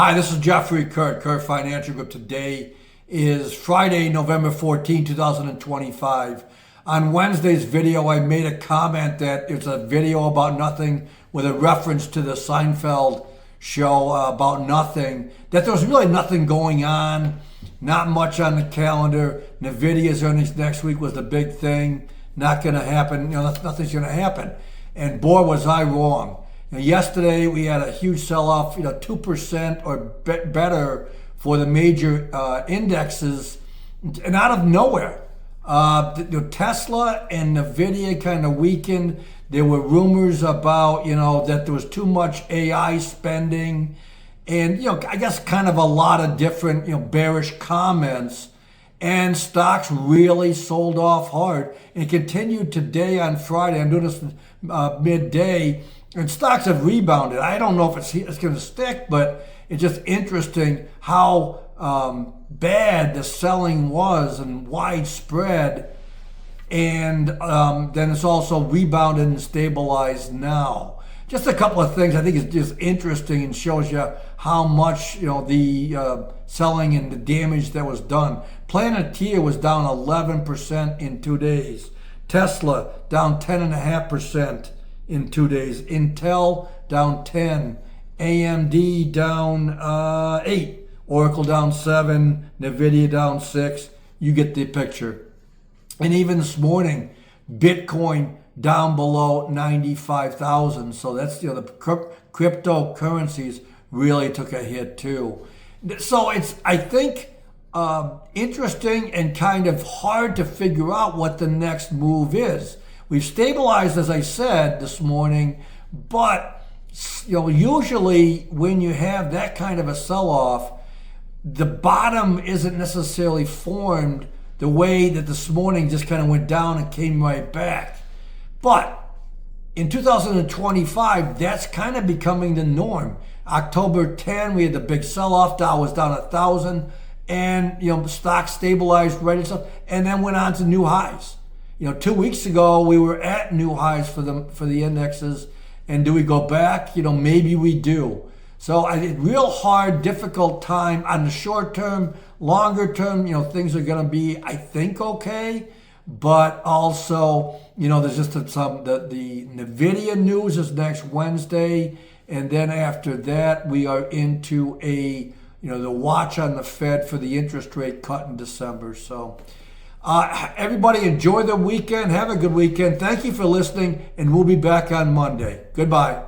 Hi, this is Jeffrey Kurt Financial Group. Today is Friday, November 14, 2025. On Wednesday's video, I made a comment that it's a video about nothing with a reference to the Seinfeld show about nothing, that there was really nothing going on, not much on the calendar. NVIDIA's earnings next week was the big thing. Not going to happen. Nothing's going to happen. And boy, was I wrong. Yesterday we had a huge sell-off, 2% or better for the major indexes, and out of nowhere, Tesla and NVIDIA kind of weakened. There were rumors about, that there was too much AI spending, and I guess kind of a lot of different, bearish comments. And stocks really sold off hard and continued today on Friday. I'm doing this midday. And stocks have rebounded. I don't know if it's going to stick, but it's just interesting how bad the selling was and widespread. And then it's also rebounded and stabilized now. Just a couple of things I think is just interesting and shows you how much the selling and the damage that was done. Planeteer was down 11% in 2 days. Tesla down 10.5%. in 2 days. Intel down 10, AMD down 8, Oracle down 7, NVIDIA down 6. You get the picture. And even this morning, Bitcoin down below 95,000. So that's the cryptocurrencies really took a hit too. So it's, I think, interesting and kind of hard to figure out what the next move is. We've stabilized, as I said this morning, but usually when you have that kind of a sell-off, the bottom isn't necessarily formed the way that this morning just kind of went down and came right back. But in 2025, that's kind of becoming the norm. October 10, we had the big sell-off. Dow was down 1,000, and stock stabilized right and stuff, and then went on to new highs. 2 weeks ago, we were at new highs for the indexes. And do we go back? Maybe we do. So I think real hard, difficult time on the short term. Longer term, things are going to be, I think, okay. But also, there's just the NVIDIA news is next Wednesday. And then after that, we are into the watch on the Fed for the interest rate cut in December. So everybody enjoy the weekend. Have a good weekend. Thank you for listening, and we'll be back on Monday. Goodbye.